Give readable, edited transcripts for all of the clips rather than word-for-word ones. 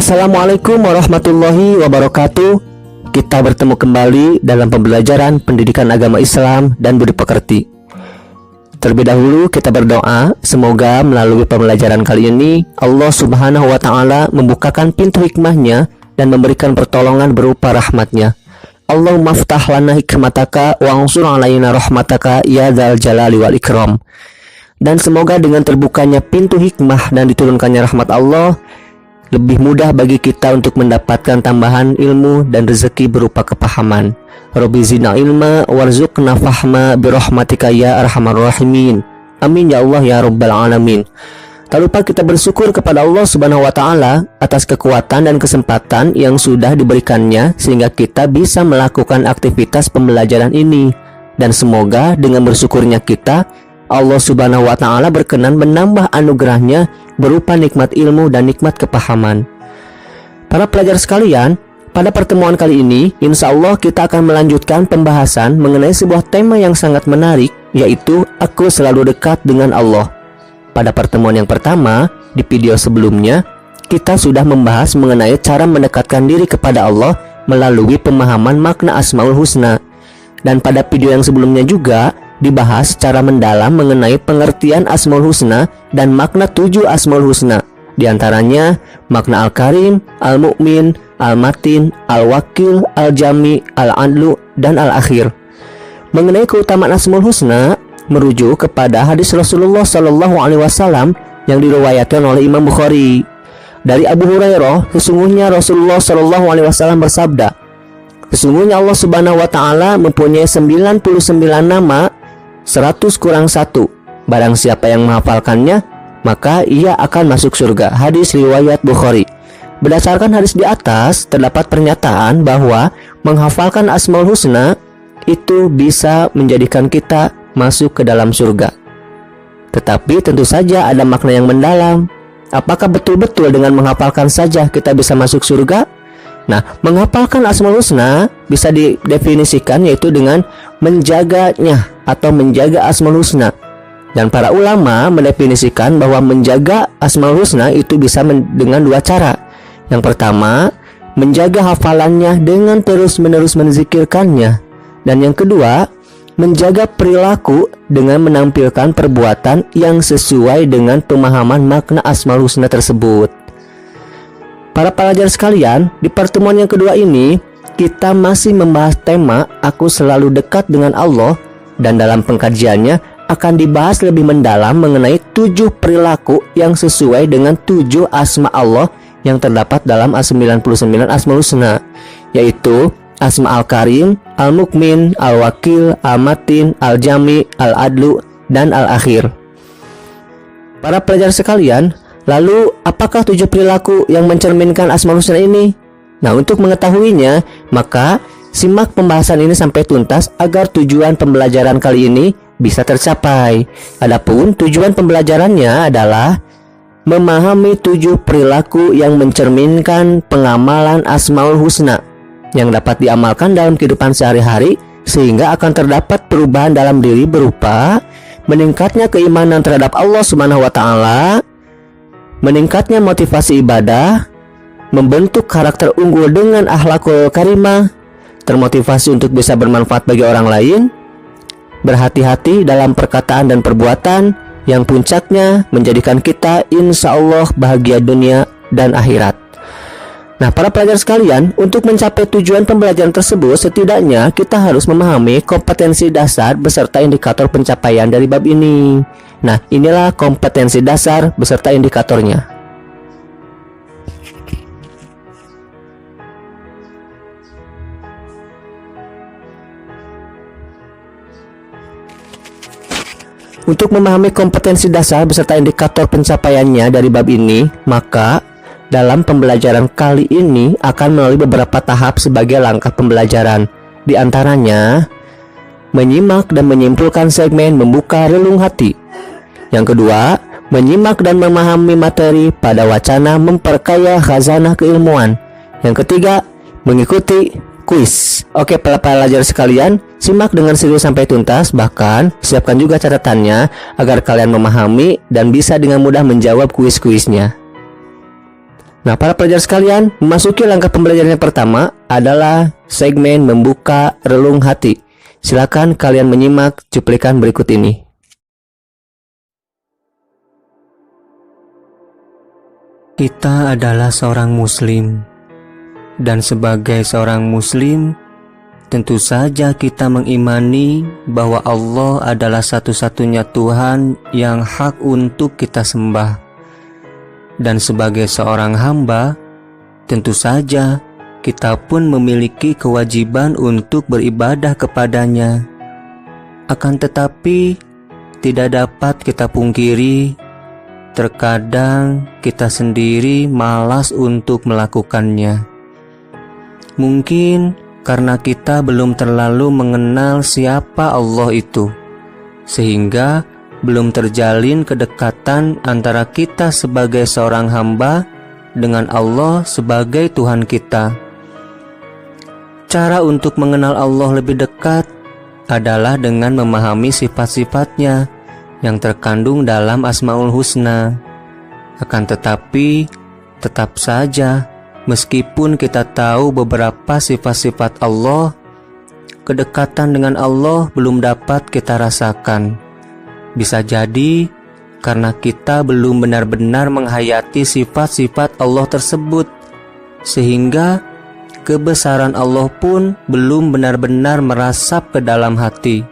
Assalamualaikum warahmatullahi wabarakatuh. Kita bertemu kembali dalam pembelajaran pendidikan agama Islam dan budi pekerti. Terlebih dahulu kita berdoa, semoga melalui pembelajaran kali ini Allah Subhanahu wa Ta'ala membukakan pintu hikmahnya dan memberikan pertolongan berupa rahmatnya. Allahumma ftah lana hikmataka wa ansur alaina rahmataka ya dzal jalali wal ikram. Dan semoga dengan terbukanya pintu hikmah dan diturunkannya rahmat Allah, lebih mudah bagi kita untuk mendapatkan tambahan ilmu dan rezeki berupa kepahaman. Rabbi zidna ilma warzuqna fahma birahmatika ya arhamar rahimin. Amin ya Allah ya rabbal alamin. Tak lupa kita bersyukur kepada Allah Subhanahu wa Ta'ala atas kekuatan dan kesempatan yang sudah diberikannya sehingga kita bisa melakukan aktivitas pembelajaran ini. Dan semoga dengan bersyukurnya kita, Allah Subhanahu wa Ta'ala berkenan menambah anugerahnya berupa nikmat ilmu dan nikmat kepahaman. Para pelajar sekalian, pada pertemuan kali ini, insya Allah kita akan melanjutkan pembahasan mengenai sebuah tema yang sangat menarik, yaitu aku selalu dekat dengan Allah. Pada pertemuan yang pertama, di video sebelumnya, kita sudah membahas mengenai cara mendekatkan diri kepada Allah melalui pemahaman makna Asmaul Husna. Dan pada video yang sebelumnya juga dibahas secara mendalam mengenai pengertian Asmaul Husna dan makna 7 Asmaul Husna. Di antaranya makna Al-Karim, Al-Mu'min, Al-Matin, Al-Wakil, Al-Jami, Al-Adlu, dan Al-Akhir. Mengenai keutamaan Asmaul Husna merujuk kepada hadis Rasulullah SAW yang diriwayatkan oleh Imam Bukhari. Dari Abu Hurairah, sesungguhnya Rasulullah SAW bersabda, sesungguhnya Allah Subhanahu wa Ta'ala mempunyai 99 nama 100 kurang 1. Barang siapa yang menghafalkannya, maka ia akan masuk surga. Hadis riwayat Bukhari. Berdasarkan hadis di atas, terdapat pernyataan bahwa menghafalkan Asmaul Husna itu bisa menjadikan kita masuk ke dalam surga. Tetapi tentu saja ada makna yang mendalam. Apakah betul-betul dengan menghafalkan saja kita bisa masuk surga? Nah, menghafalkan Asmaul Husna bisa didefinisikan yaitu dengan menjaganya atau menjaga Asmaul Husna. Dan para ulama mendefinisikan bahwa menjaga Asmaul Husna itu bisa dengan 2 cara. Yang pertama, menjaga hafalannya dengan terus-menerus menzikirkannya. Dan yang kedua, menjaga perilaku dengan menampilkan perbuatan yang sesuai dengan pemahaman makna Asmaul Husna tersebut. Para pelajar sekalian, di pertemuan yang kedua ini kita masih membahas tema aku selalu dekat dengan Allah, dan dalam pengkajiannya akan dibahas lebih mendalam mengenai 7 perilaku yang sesuai dengan 7 asma Allah yang terdapat dalam 99 Asmaul Husna, yaitu Asma Al-Karim, Al-Mukmin, Al-Wakil, Al-Matin, Al-Jami, Al-Adlu, dan Al-Akhir. Para pelajar sekalian, lalu apakah 7 perilaku yang mencerminkan Asmaul Husna ini? Nah, untuk mengetahuinya, maka simak pembahasan ini sampai tuntas agar tujuan pembelajaran kali ini bisa tercapai. Adapun tujuan pembelajarannya adalah memahami 7 perilaku yang mencerminkan pengamalan Asmaul Husna yang dapat diamalkan dalam kehidupan sehari-hari sehingga akan terdapat perubahan dalam diri berupa meningkatnya keimanan terhadap Allah Subhanahu wa Ta'ala, meningkatnya motivasi ibadah, membentuk karakter unggul dengan akhlakul karimah, termotivasi untuk bisa bermanfaat bagi orang lain, berhati-hati dalam perkataan dan perbuatan, yang puncaknya menjadikan kita insya Allah bahagia dunia dan akhirat. Nah, para pelajar sekalian, untuk mencapai tujuan pembelajaran tersebut, setidaknya kita harus memahami kompetensi dasar beserta indikator pencapaian dari bab ini. Nah, inilah kompetensi dasar beserta indikatornya. Untuk memahami kompetensi dasar beserta indikator pencapaiannya dari bab ini, maka dalam pembelajaran kali ini akan melalui beberapa tahap sebagai langkah pembelajaran. Di antaranya, menyimak dan menyimpulkan segmen membuka relung hati. Yang kedua, menyimak dan memahami materi pada wacana memperkaya khazanah keilmuan. Yang ketiga, mengikuti kuis. Oke, para pelajar sekalian, simak dengan serius sampai tuntas, bahkan siapkan juga catatannya agar kalian memahami dan bisa dengan mudah menjawab kuis-kuisnya. Nah, para pelajar sekalian, memasuki langkah pembelajaran yang pertama adalah segmen membuka relung hati. Silakan kalian menyimak cuplikan berikut ini. Kita adalah seorang muslim, dan sebagai seorang muslim, tentu saja kita mengimani bahwa Allah adalah satu-satunya Tuhan yang hak untuk kita sembah. Dan sebagai seorang hamba, tentu saja kita pun memiliki kewajiban untuk beribadah kepadanya. Akan tetapi, tidak dapat kita pungkiri, terkadang kita sendiri malas untuk melakukannya. Mungkin karena kita belum terlalu mengenal siapa Allah itu, sehingga belum terjalin kedekatan antara kita sebagai seorang hamba dengan Allah sebagai Tuhan kita. Cara untuk mengenal Allah lebih dekat adalah dengan memahami sifat-sifatnya yang terkandung dalam Asmaul Husna. Akan tetapi, tetap saja, meskipun kita tahu beberapa sifat-sifat Allah, kedekatan dengan Allah belum dapat kita rasakan. Bisa jadi karena kita belum benar-benar menghayati sifat-sifat Allah tersebut, sehingga kebesaran Allah pun belum benar-benar merasap ke dalam hati.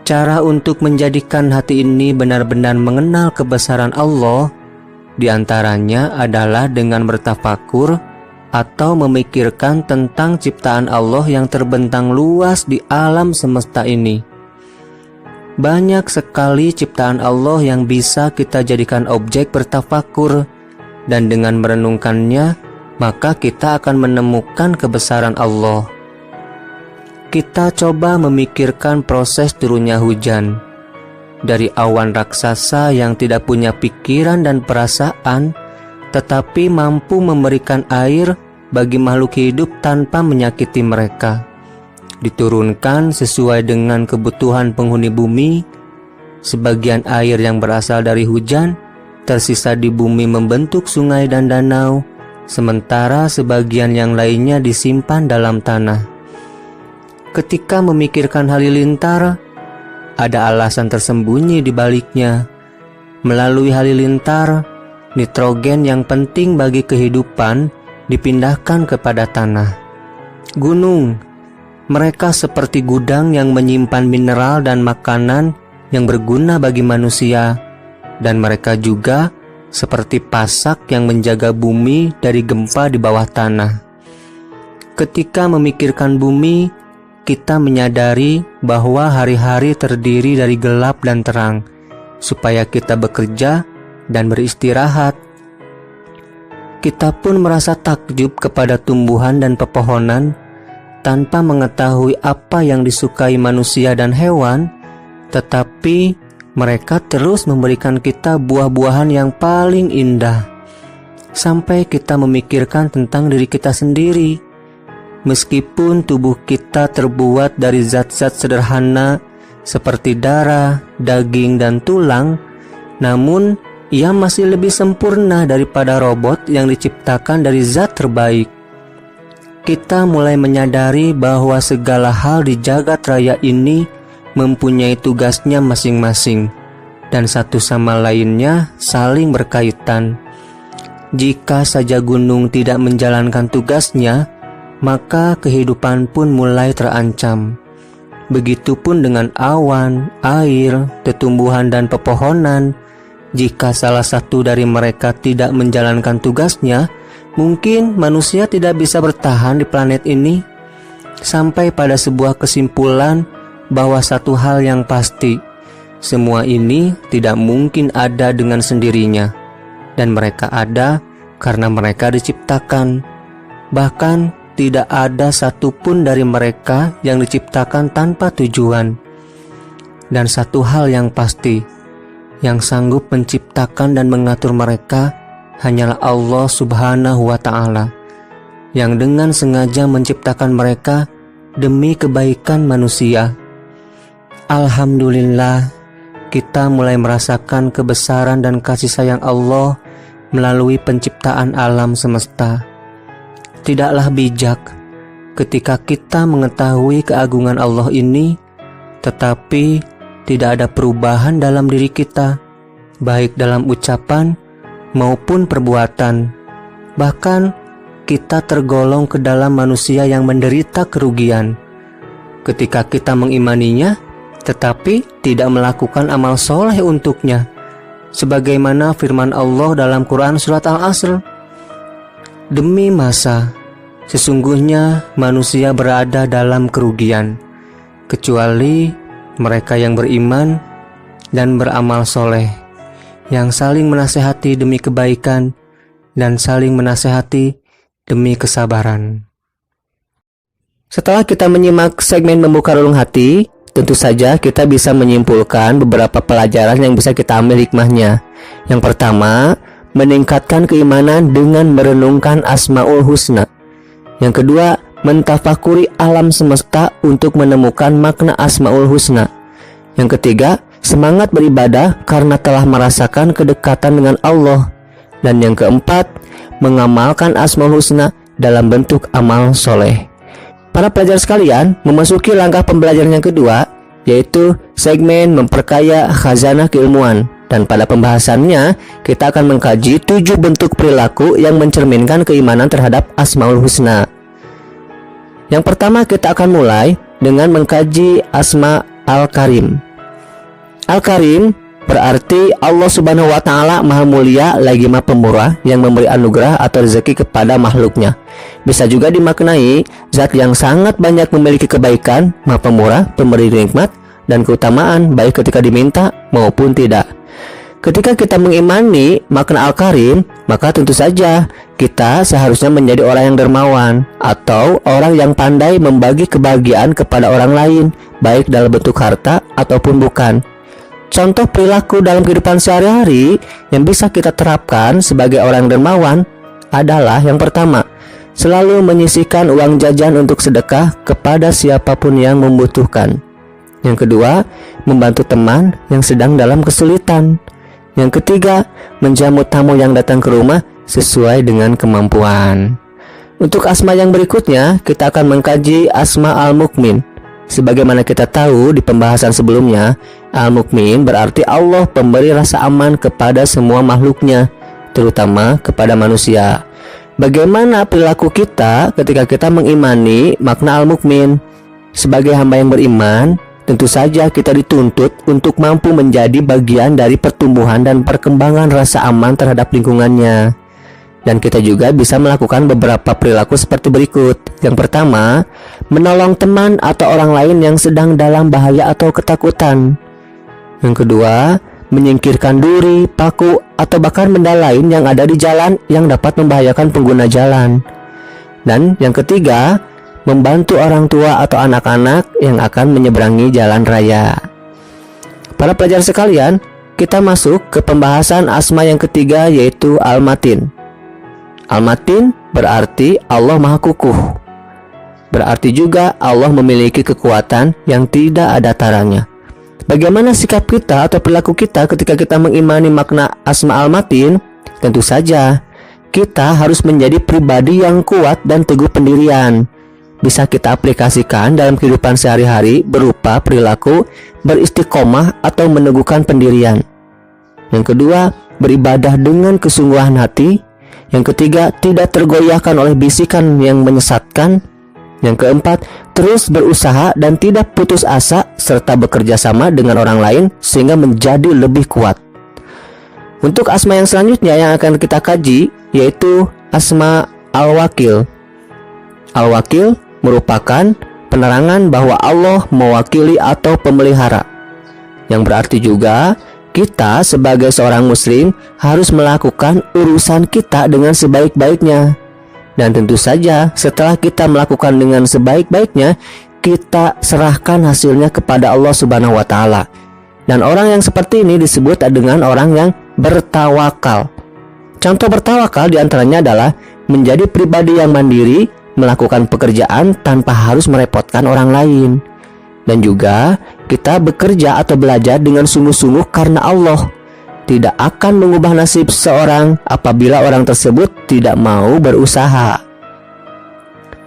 Cara untuk menjadikan hati ini benar-benar mengenal kebesaran Allah diantaranya adalah dengan bertafakur atau memikirkan tentang ciptaan Allah yang terbentang luas di alam semesta ini. Banyak sekali ciptaan Allah yang bisa kita jadikan objek bertafakur, dan dengan merenungkannya, maka kita akan menemukan kebesaran Allah. Kita coba memikirkan proses turunnya hujan. Dari awan raksasa yang tidak punya pikiran dan perasaan, tetapi mampu memberikan air bagi makhluk hidup tanpa menyakiti mereka. Diturunkan sesuai dengan kebutuhan penghuni bumi. Sebagian air yang berasal dari hujan tersisa di bumi membentuk sungai dan danau, sementara sebagian yang lainnya disimpan dalam tanah. Ketika memikirkan halilintar, ada alasan tersembunyi di baliknya. Melalui halilintar, nitrogen yang penting bagi kehidupan dipindahkan kepada tanah. Gunung, mereka seperti gudang yang menyimpan mineral dan makanan yang berguna bagi manusia, dan mereka juga seperti pasak yang menjaga bumi dari gempa di bawah tanah. Ketika memikirkan bumi, kita menyadari bahwa hari-hari terdiri dari gelap dan terang, supaya kita bekerja dan beristirahat. Kita pun merasa takjub kepada tumbuhan dan pepohonan, tanpa mengetahui apa yang disukai manusia dan hewan, tetapi mereka terus memberikan kita buah-buahan yang paling indah. Sampai kita memikirkan tentang diri kita sendiri. Meskipun tubuh kita terbuat dari zat-zat sederhana seperti darah, daging, dan tulang, namun ia masih lebih sempurna daripada robot yang diciptakan dari zat terbaik. Kita mulai menyadari bahwa segala hal di jagat raya ini mempunyai tugasnya masing-masing, dan satu sama lainnya saling berkaitan. Jika saja gunung tidak menjalankan tugasnya, maka kehidupan pun mulai terancam. Begitupun dengan awan, air, tumbuhan, dan pepohonan. Jika salah satu dari mereka tidak menjalankan tugasnya, mungkin manusia tidak bisa bertahan di planet ini. Sampai pada sebuah kesimpulan bahwa satu hal yang pasti, semua ini tidak mungkin ada dengan sendirinya, dan mereka ada karena mereka diciptakan. Bahkan tidak ada satupun dari mereka yang diciptakan tanpa tujuan. Dan satu hal yang pasti, yang sanggup menciptakan dan mengatur mereka hanyalah Allah Subhanahu wa Ta'ala, yang dengan sengaja menciptakan mereka demi kebaikan manusia. Alhamdulillah, kita mulai merasakan kebesaran dan kasih sayang Allah melalui penciptaan alam semesta. Tidaklah bijak ketika kita mengetahui keagungan Allah ini, tetapi tidak ada perubahan dalam diri kita, baik dalam ucapan maupun perbuatan. Bahkan kita tergolong ke dalam manusia yang menderita kerugian ketika kita mengimaninya, tetapi tidak melakukan amal soleh untuknya. Sebagaimana firman Allah dalam Quran Surat Al-Asr, "Demi masa, sesungguhnya manusia berada dalam kerugian, kecuali mereka yang beriman dan beramal soleh, yang saling menasehati demi kebaikan dan saling menasehati demi kesabaran." Setelah kita menyimak segmen membuka relung hati, tentu saja kita bisa menyimpulkan beberapa pelajaran yang bisa kita ambil hikmahnya. Yang pertama, meningkatkan keimanan dengan merenungkan Asmaul Husna. Yang kedua, mentafakuri alam semesta untuk menemukan makna Asmaul Husna. Yang ketiga, semangat beribadah karena telah merasakan kedekatan dengan Allah. Dan yang keempat, mengamalkan Asmaul Husna dalam bentuk amal soleh. Para pelajar sekalian, memasuki langkah pembelajaran yang kedua, yaitu segmen memperkaya khazanah keilmuan. Dan pada pembahasannya, kita akan mengkaji 7 bentuk perilaku yang mencerminkan keimanan terhadap Asmaul Husna. Yang pertama, kita akan mulai dengan mengkaji Asma Al-Karim. Al-Karim berarti Allah Subhanahu wa Ta'ala Maha Mulia lagi Maha Pemurah yang memberi anugerah atau rezeki kepada makhluknya. Bisa juga dimaknai zat yang sangat banyak memiliki kebaikan, Maha Pemurah, pemberi nikmat dan keutamaan baik ketika diminta maupun tidak. Ketika kita mengimani makna Al-Karim, maka tentu saja kita seharusnya menjadi orang yang dermawan atau orang yang pandai membagi kebahagiaan kepada orang lain, baik dalam bentuk harta ataupun bukan. Contoh perilaku dalam kehidupan sehari-hari yang bisa kita terapkan sebagai orang dermawan adalah yang pertama, selalu menyisihkan uang jajan untuk sedekah kepada siapapun yang membutuhkan. Yang kedua, membantu teman yang sedang dalam kesulitan. Yang ketiga, menjamu tamu yang datang ke rumah sesuai dengan kemampuan. Untuk asma yang berikutnya, kita akan mengkaji Asma Al-Mukmin. Sebagaimana kita tahu di pembahasan sebelumnya, Al-Mukmin berarti Allah pemberi rasa aman kepada semua makhluknya, terutama kepada manusia. Bagaimana perilaku kita ketika kita mengimani makna Al-Mukmin? Sebagai hamba yang beriman, tentu saja kita dituntut untuk mampu menjadi bagian dari pertumbuhan dan perkembangan rasa aman terhadap lingkungannya. Dan kita juga bisa melakukan beberapa perilaku seperti berikut. Yang pertama, menolong teman atau orang lain yang sedang dalam bahaya atau ketakutan. Yang kedua, menyingkirkan duri, paku, atau bahkan benda lain yang ada di jalan yang dapat membahayakan pengguna jalan. Dan yang ketiga, membantu orang tua atau anak-anak yang akan menyeberangi jalan raya. Para pelajar sekalian, kita masuk ke pembahasan asma yang ketiga, yaitu Al-Matin. Al-Matin berarti Allah Maha Kukuh. Berarti juga Allah memiliki kekuatan yang tidak ada taranya. Bagaimana sikap kita atau perilaku kita ketika kita mengimani makna Asma Al-Matin? Tentu saja kita harus menjadi pribadi yang kuat dan teguh pendirian. Bisa kita aplikasikan dalam kehidupan sehari-hari berupa perilaku beristiqomah atau meneguhkan pendirian. Yang kedua, beribadah dengan kesungguhan hati. Yang ketiga, tidak tergoyahkan oleh bisikan yang menyesatkan. Yang keempat, terus berusaha dan tidak putus asa serta bekerja sama dengan orang lain sehingga menjadi lebih kuat. Untuk asma yang selanjutnya yang akan kita kaji yaitu Asma Al-Wakil. Al-Wakil merupakan penerangan bahwa Allah mewakili atau pemelihara, yang berarti juga kita sebagai seorang muslim harus melakukan urusan kita dengan sebaik-baiknya. Dan tentu saja setelah kita melakukan dengan sebaik-baiknya, kita serahkan hasilnya kepada Allah Subhanahu wa Ta'ala. Dan orang yang seperti ini disebut dengan orang yang bertawakal. Contoh bertawakal diantaranya adalah menjadi pribadi yang mandiri, melakukan pekerjaan tanpa harus merepotkan orang lain. Dan juga kita bekerja atau belajar dengan sungguh-sungguh karena Allah. tidak akan mengubah nasib seseorang apabila orang tersebut tidak mau berusaha.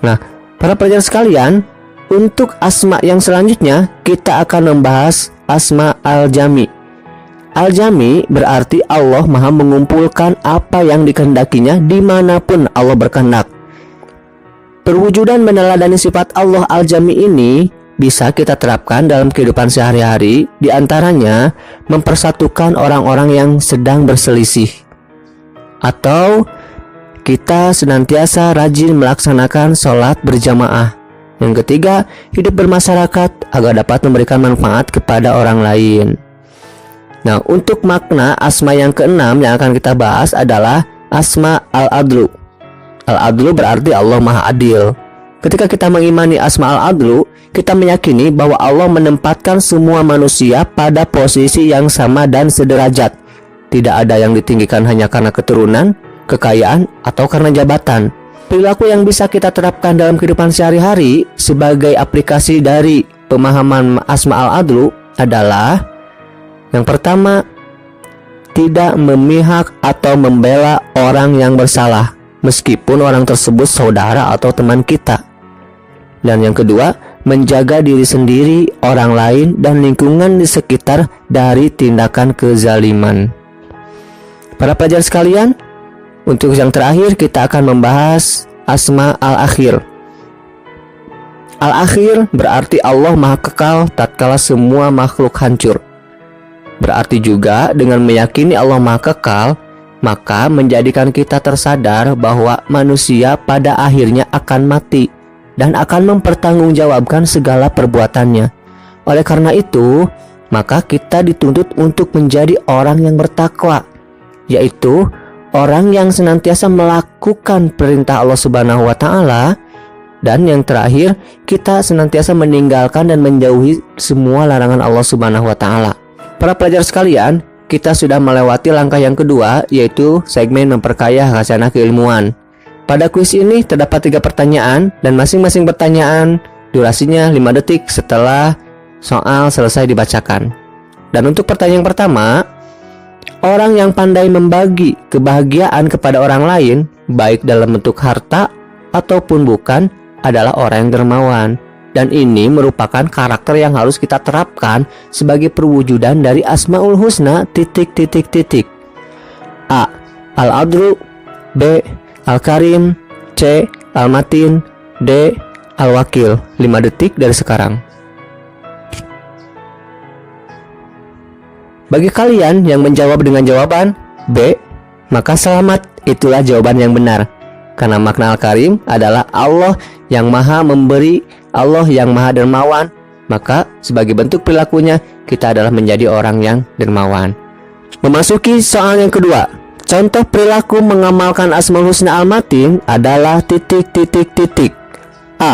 Nah, para pelajar sekalian, untuk asma yang selanjutnya kita akan membahas asma al-jami. Al-jami berarti Allah maha mengumpulkan apa yang dikehendakinya dimanapun Allah berkehendak. Perwujudan meneladani sifat Allah al-jami ini bisa kita terapkan dalam kehidupan sehari-hari, di antaranya mempersatukan orang-orang yang sedang berselisih, atau kita senantiasa rajin melaksanakan sholat berjamaah. Yang ketiga, hidup bermasyarakat agar dapat memberikan manfaat kepada orang lain. Nah, untuk makna asma yang keenam yang akan kita bahas adalah asma al-adlu. Al-adlu berarti Allah maha adil. Ketika kita mengimani asma al-adlu, kita meyakini bahwa Allah menempatkan semua manusia pada posisi yang sama dan sederajat. Tidak ada yang ditinggikan hanya karena keturunan, kekayaan, atau karena jabatan. Perilaku yang bisa kita terapkan dalam kehidupan sehari-hari sebagai aplikasi dari pemahaman asma al-adlu adalah: yang pertama, tidak memihak atau membela orang yang bersalah, meskipun orang tersebut saudara atau teman kita. Dan yang kedua, menjaga diri sendiri, orang lain, dan lingkungan di sekitar dari tindakan kezaliman. Para pelajar sekalian, untuk yang terakhir kita akan membahas asma al-akhir. Al-akhir berarti Allah maha kekal tatkala semua makhluk hancur. Berarti juga dengan meyakini Allah maha kekal, maka menjadikan kita tersadar bahwa manusia pada akhirnya akan mati dan akan mempertanggungjawabkan segala perbuatannya. Oleh karena itu, maka kita dituntut untuk menjadi orang yang bertakwa, yaitu orang yang senantiasa melakukan perintah Allah Subhanahu wa Ta'ala, dan yang terakhir, kita senantiasa meninggalkan dan menjauhi semua larangan Allah Subhanahu wa Ta'ala. Para pelajar sekalian, kita sudah melewati langkah yang kedua, yaitu segmen memperkaya khasanah keilmuan. Pada kuis ini terdapat 3 pertanyaan, dan masing-masing pertanyaan durasinya 5 detik setelah soal selesai dibacakan. Dan untuk pertanyaan yang pertama, orang yang pandai membagi kebahagiaan kepada orang lain, baik dalam bentuk harta ataupun bukan, adalah orang yang dermawan. Dan ini merupakan karakter yang harus kita terapkan sebagai perwujudan dari Asmaul Husna ... A. Al-Adlu, B. Al-Karim, C. Al-Matin, D. Al-Wakil. 5 detik dari sekarang. Bagi kalian yang menjawab dengan jawaban B, maka selamat, itulah jawaban yang benar. Karena makna Al-Karim adalah Allah yang maha memberi, Allah yang maha dermawan, maka sebagai bentuk perilakunya kita adalah menjadi orang yang dermawan. Memasuki soal yang kedua. Contoh perilaku mengamalkan Asmaul Husna Al-Matin adalah ... A.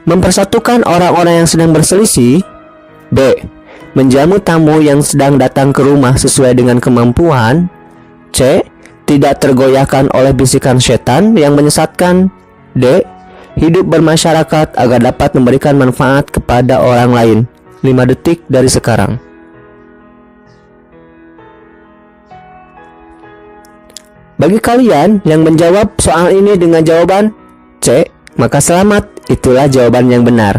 Mempersatukan orang-orang yang sedang berselisih. B. Menjamu tamu yang sedang datang ke rumah sesuai dengan kemampuan. C. Tidak tergoyahkan oleh bisikan setan yang menyesatkan. D. Hidup bermasyarakat agar dapat memberikan manfaat kepada orang lain. 5 detik dari sekarang. Bagi kalian yang menjawab soal ini dengan jawaban C, maka selamat, itulah jawaban yang benar.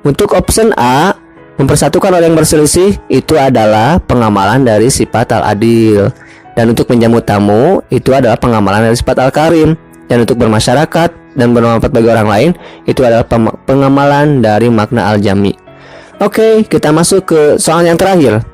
Untuk option A, mempersatukan orang yang berselisih, itu adalah pengamalan dari sifat al-adil. Dan untuk menjamu tamu, itu adalah pengamalan dari sifat al-karim. Dan untuk bermasyarakat dan bermanfaat bagi orang lain, itu adalah pengamalan dari makna al-jami. Oke, kita masuk ke soal yang terakhir.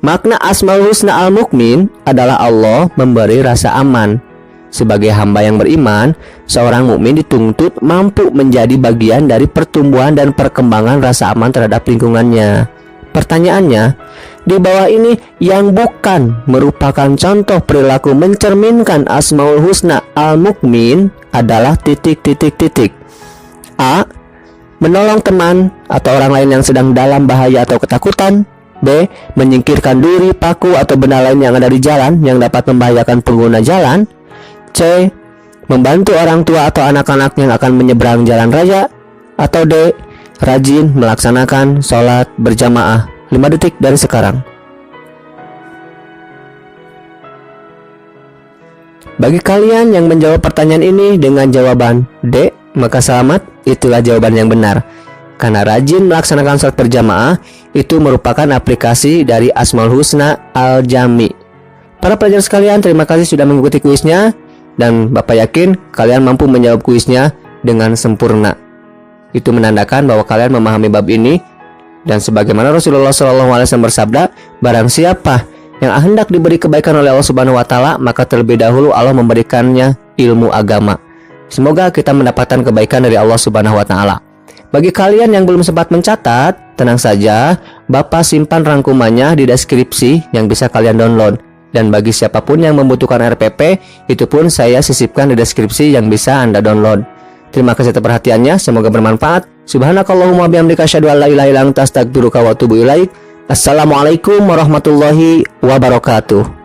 Makna Asmaul Husna Al-Mukmin adalah Allah memberi rasa aman. Sebagai hamba yang beriman, seorang mukmin dituntut mampu menjadi bagian dari pertumbuhan dan perkembangan rasa aman terhadap lingkungannya. Pertanyaannya, di bawah ini yang bukan merupakan contoh perilaku mencerminkan Asmaul Husna Al-Mukmin adalah ... A. Menolong teman atau orang lain yang sedang dalam bahaya atau ketakutan. B. Menyingkirkan duri, paku, atau benda lain yang ada di jalan yang dapat membahayakan pengguna jalan. C. Membantu orang tua atau anak-anak yang akan menyeberang jalan raya. Atau D. Rajin melaksanakan sholat berjamaah. 5 detik dari sekarang. Bagi kalian yang menjawab pertanyaan ini dengan jawaban D, maka selamat, itulah jawaban yang benar. Karena rajin melaksanakan sholat berjamaah itu merupakan aplikasi dari Asmaul Husna Al-Jami. Para pelajar sekalian, terima kasih sudah mengikuti kuisnya, dan Bapak yakin kalian mampu menjawab kuisnya dengan sempurna. Itu menandakan bahwa kalian memahami bab ini, dan sebagaimana Rasulullah SAW bersabda, barang siapa yang hendak diberi kebaikan oleh Allah Subhanahu wa taala, maka terlebih dahulu Allah memberikannya ilmu agama. Semoga kita mendapatkan kebaikan dari Allah Subhanahu wa taala. Bagi kalian yang belum sempat mencatat, tenang saja, Bapak simpan rangkumannya di deskripsi yang bisa kalian download. Dan bagi siapapun yang membutuhkan RPP, itu pun saya sisipkan di deskripsi yang bisa Anda download. Terima kasih atas perhatiannya, semoga bermanfaat. Subhanakallahumma bihamdika asyhadu an la ilaha illa anta astaghfiruka wa atubu ilaik. Assalamualaikum warahmatullahi wabarakatuh.